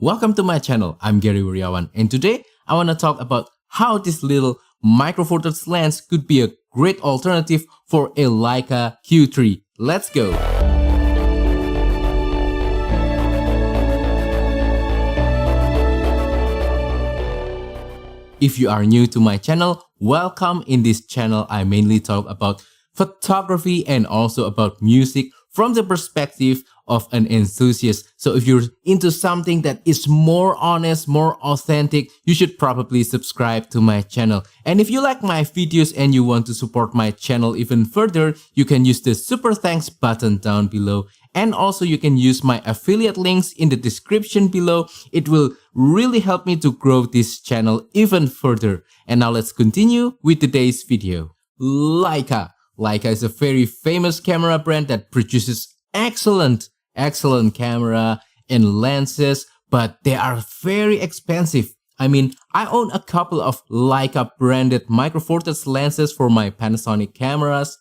Welcome to my channel. I'm Gary Wuryawan, and today I want to talk about how this little micro four thirds lens could be a great alternative for a Leica Q3. Let's go! If you are new to my channel, welcome. In this channel, I mainly talk about photography and also about music from the perspective of an enthusiast. So if you're into something that is more honest, more authentic, you should probably subscribe to my channel. And if you like my videos and you want to support my channel even further, you can use the super thanks button down below. And also you can use my affiliate links in the description below. It will really help me to grow this channel even further. And now let's continue with today's video. Leica. Leica is a very famous camera brand that produces excellent camera and lenses, but they are very expensive. I mean, I own a couple of Leica branded micro four thirds lenses for my Panasonic cameras,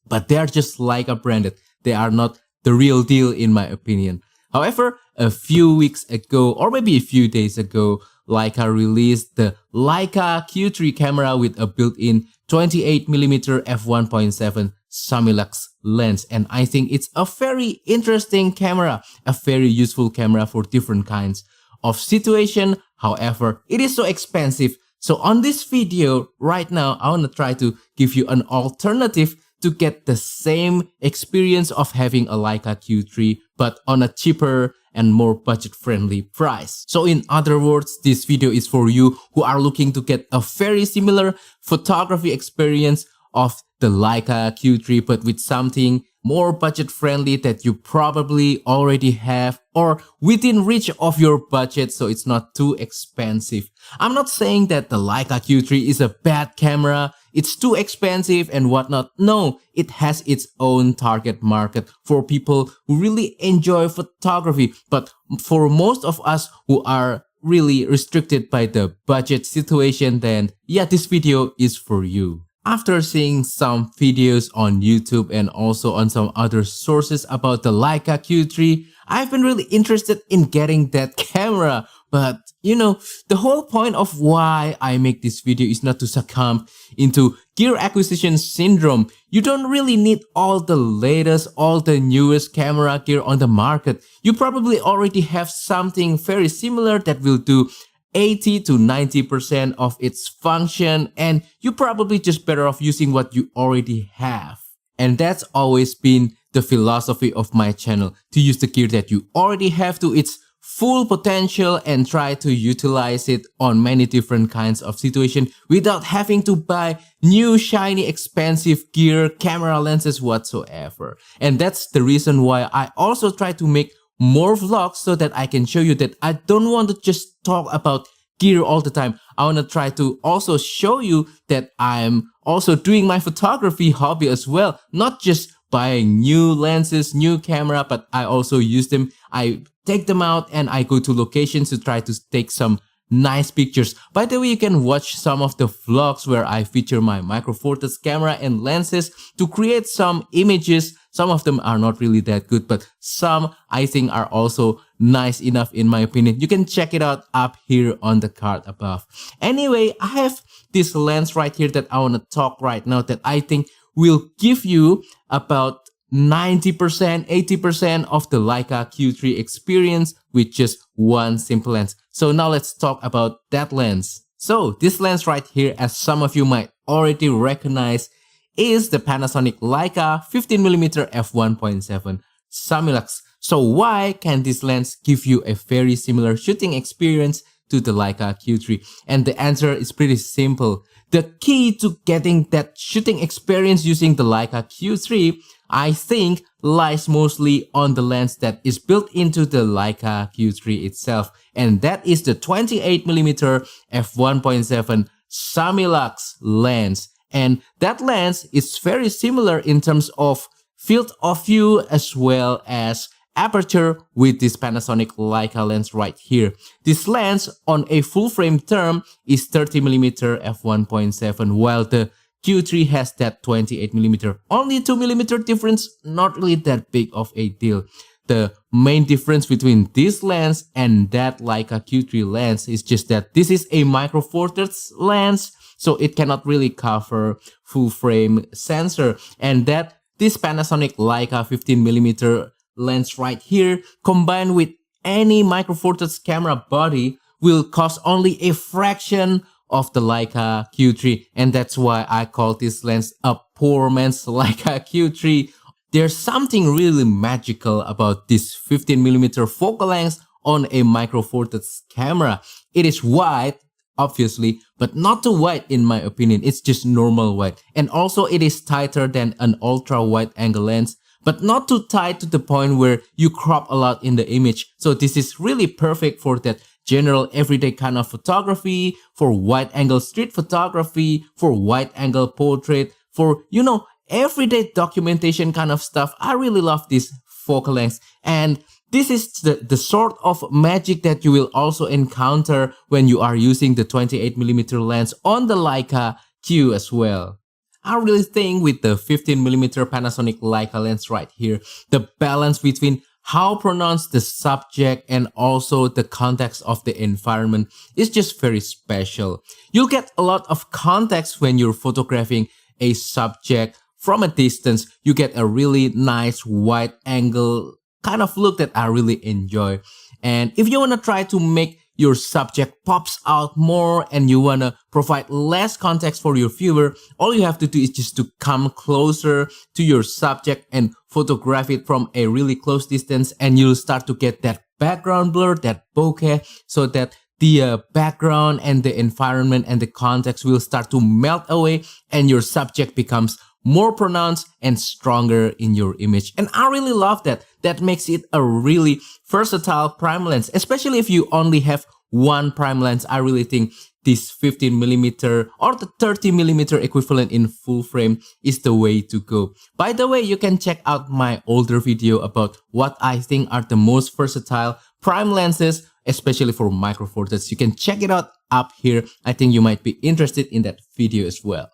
but they are just Leica branded. They are not the real deal in my opinion. However, a few weeks ago, or maybe a few days ago, Leica released the Leica Q3 camera with a built-in 28mm f1.7 Summilux lens, and I think it's a very interesting camera, a very useful camera for different kinds of situation. However, it is so expensive. So on this video right now, I want to try to give you an alternative to get the same experience of having a Leica Q3 but on a cheaper and more budget-friendly price. So in other words, this video is for you who are looking to get a very similar photography experience of the Leica Q3 but with something more budget-friendly that you probably already have or within reach of your budget, so it's not too expensive. I'm not saying that the Leica Q3 is a bad camera, it's too expensive and whatnot. No, it has its own target market for people who really enjoy photography. But for most of us who are really restricted by the budget situation, then yeah, this video is for you. After seeing some videos on YouTube and also on some other sources about the Leica Q3, I've been really interested in getting that camera. But you know, the whole point of why I make this video is not to succumb into gear acquisition syndrome. You don't really need all the latest, all the newest camera gear on the market. You probably already have something very similar that will do 80 to 90% of its function, and you're probably just better off using what you already have. And that's always been the philosophy of my channel, to use the gear that you already have to its full potential and try to utilize it on many different kinds of situations without having to buy new shiny expensive gear, camera lenses whatsoever. And that's the reason why I also try to make more vlogs so that I can show you that I don't want to just talk about gear all the time. I want to try to also show you that I'm also doing my photography hobby as well, not just buying new lenses, new camera, but I also use them. I take them out and I go to locations to try to take some nice pictures. By the way, you can watch some of the vlogs where I feature my micro four thirds camera and lenses to create some images. Some of them are not really that good, but some I think are also nice enough in my opinion. You can check it out up here on the card above. Anyway, I have this lens right here that I want to talk right now that I think will give you about 90%, 80% of the Leica Q3 experience with just one simple lens. So now let's talk about that lens. So this lens right here, as some of you might already recognize, is the Panasonic Leica 15mm f1.7 Summilux. So why can this lens give you a very similar shooting experience to the Leica Q3? And the answer is pretty simple. The key to getting that shooting experience using the Leica Q3, I think, lies mostly on the lens that is built into the Leica Q3 itself, and that is the 28mm f1.7 Summilux lens. And that lens is very similar in terms of field of view as well as aperture with this Panasonic Leica lens right here. This lens on a full frame term is 30mm f1.7, while the Q3 has that 28mm. Only 2mm difference, not really that big of a deal. the main difference between this lens and that Leica Q3 lens is just that this is a micro four thirds lens, so it cannot really cover full frame sensor, and that this Panasonic Leica 15mm lens right here combined with any micro four thirds camera body will cost only a fraction of the Leica Q3, and that's why I call this lens a poor man's Leica Q3. There's something really magical about this 15mm focal length on a micro four thirds camera. It is wide, obviously, but not too wide in my opinion. It's just normal wide, and also it is tighter than an ultra wide angle lens, but not too tight to the point where you crop a lot in the image. So this is really perfect for that general everyday kind of photography, for wide angle street photography, for wide angle portrait, for, you know, everyday documentation kind of stuff. I really love this focal length, and this is the sort of magic that you will also encounter when you are using the 28mm lens on the Leica Q as well. I really think with the 15mm Panasonic Leica lens right here, the balance between how pronounced the subject and also the context of the environment is just very special. You'll get a lot of context when you're photographing a subject from a distance. You get a really nice wide angle kind of look that I really enjoy. And if you want to try to make your subject pops out more and you want to provide less context for your viewer, all you have to do is just to come closer to your subject and photograph it from a really close distance, and you'll start to get that background blur, that bokeh, so that the background and the environment and the context will start to melt away and your subject becomes more pronounced and stronger in your image. And I really love that. That makes it a really versatile prime lens, especially if you only have one prime lens. I really think this 15mm or the 30mm equivalent in full frame is the way to go. By the way, you can check out my older video about what I think are the most versatile prime lenses, especially for micro four thirds. You can check it out up here. I think you might be interested in that video as well.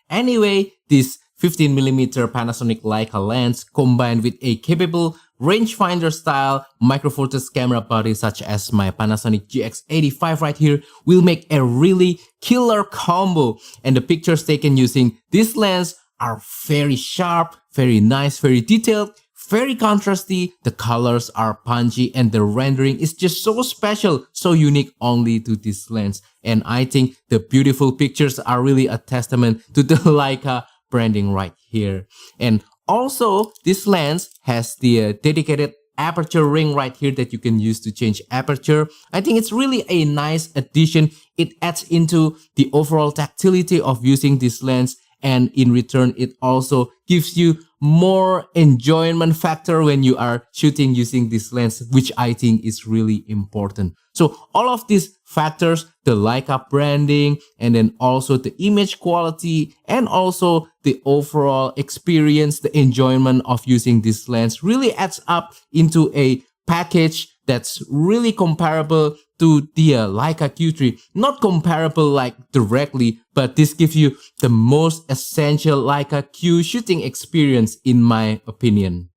Anyway, this 15mm Panasonic Leica lens combined with a capable rangefinder style micro four thirds camera body such as my Panasonic GX85 right here will make a really killer combo, and the pictures taken using this lens are very sharp, very nice, very detailed, very contrasty, the colors are punchy, and the rendering is just so special, so unique only to this lens. And I think the beautiful pictures are really a testament to the Leica branding right here. And also, this lens has the dedicated aperture ring right here that you can use to change aperture. I think it's really a nice addition. It adds into the overall tactility of using this lens, and in return, it also gives you more enjoyment factor when you are shooting using this lens, which I think is really important. So all of these factors, the Leica branding, and then also the image quality, and also the overall experience, the enjoyment of using this lens really adds up into a package that's really comparable to the Leica Q3. Not comparable like directly, but this gives you the most essential Leica Q shooting experience in my opinion.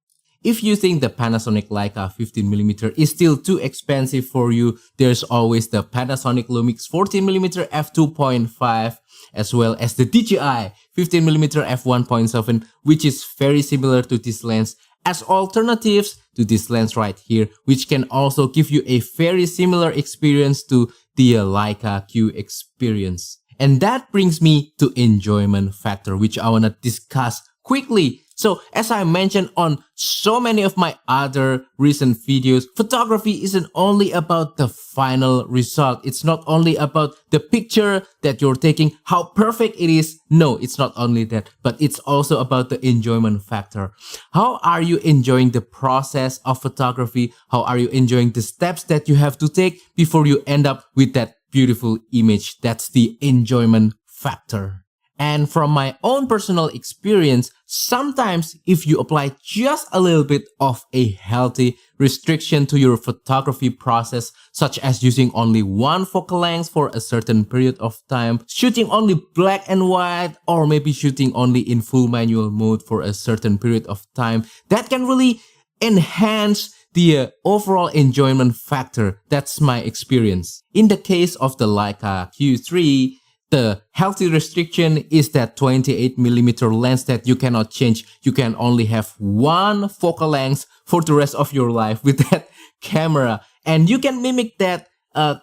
If you think the Panasonic Leica 15mm is still too expensive for you, there's always the Panasonic Lumix 14mm f2.5 as well as the DJI 15mm f1.7, which is very similar to this lens, as alternatives to this lens right here, which can also give you a very similar experience to the Leica Q experience. And that brings me to enjoyment factor, which I want to discuss quickly. So as I mentioned on so many of my other recent videos, photography isn't only about the final result. It's not only about the picture that you're taking, how perfect it is. No, it's not only that, but it's also about the enjoyment factor. How are you enjoying the process of photography? How are you enjoying the steps that you have to take before you end up with that beautiful image? That's the enjoyment factor. And from my own personal experience, sometimes if you apply just a little bit of a healthy restriction to your photography process, such as using only one focal length for a certain period of time, shooting only black and white, or maybe shooting only in full manual mode for a certain period of time, that can really enhance the overall enjoyment factor. That's my experience. In the case of the Leica Q3, the healthy restriction is that 28mm lens that you cannot change. You can only have one focal length for the rest of your life with that camera. And you can mimic that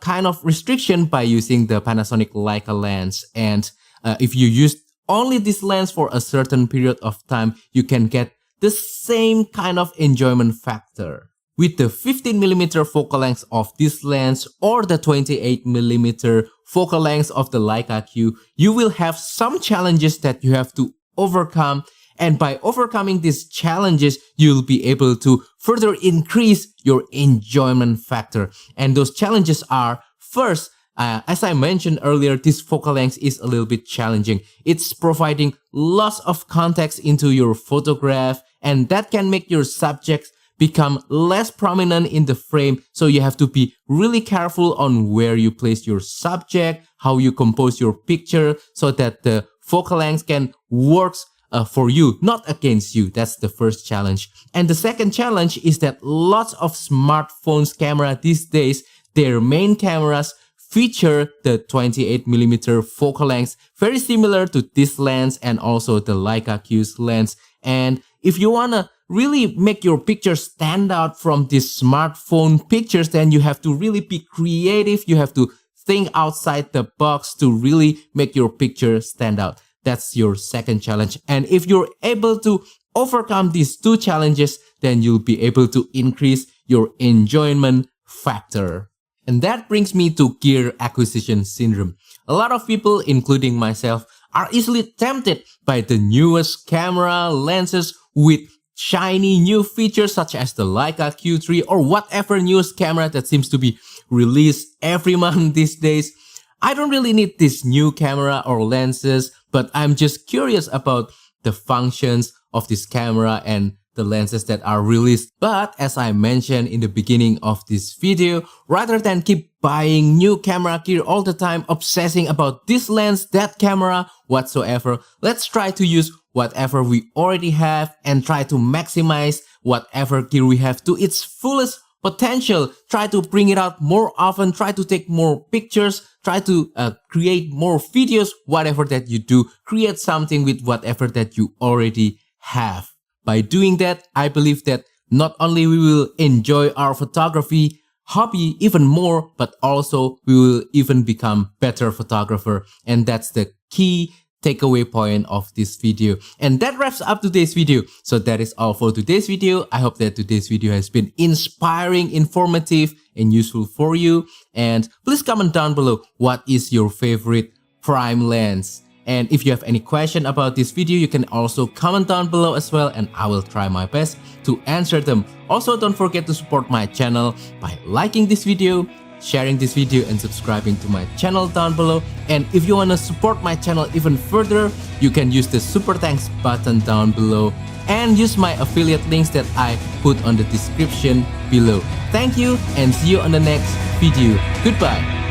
kind of restriction by using the Panasonic Leica lens. And if you use only this lens for a certain period of time, you can get the same kind of enjoyment factor. With the 15mm focal length of this lens or the 28mm focal length of the Leica Q, you will have some challenges that you have to overcome. And by overcoming these challenges, you'll be able to further increase your enjoyment factor. And those challenges are, first, as I mentioned earlier, this focal length is a little bit challenging. It's providing lots of context into your photograph, and that can make your subjects become less prominent in the frame. So you have to be really careful on where you place your subject, how you compose your picture, so that the focal length can work for you, not against you. That's the first challenge. And the second challenge is that lots of smartphones camera these days, their main cameras feature the 28mm focal length, very similar to this lens and also the Leica Q's lens. And if you wanna really make your picture stand out from these smartphone pictures, then you have to really be creative. You have to think outside the box to really make your picture stand out. That's your second challenge. And if you're able to overcome these two challenges, then you'll be able to increase your enjoyment factor. And that brings me to gear acquisition syndrome. A lot of people, including myself, are easily tempted by the newest camera lenses with shiny new features such as the Leica Q3 or whatever newest camera that seems to be released every month these days. I don't really need this new camera or lenses, but I'm just curious about the functions of this camera and the lenses that are released. But as I mentioned in the beginning of this video, rather than keep buying new camera gear all the time, obsessing about this lens, that camera, whatsoever, let's try to use whatever we already have and try to maximize whatever gear we have to its fullest potential. Try to bring it out more often, try to take more pictures, try to create more videos, whatever that you do, create something with whatever that you already have. By doing that, I believe that not only we will enjoy our photography hobby even more, but also we will even become better photographer. And that's the key takeaway point of this video. And that wraps up today's video. So that is all for today's video. I hope that today's video has been inspiring, informative, and useful for you. And please comment down below, what is your favorite prime lens? And if you have any question about this video, you can also comment down below as well, and I will try my best to answer them. Also, don't forget to support my channel by liking this video, sharing this video, and subscribing to my channel down below. And if you want to support my channel even further, you can use the super thanks button down below and use my affiliate links that I put on the description below. Thank you and see you on the next video. Goodbye.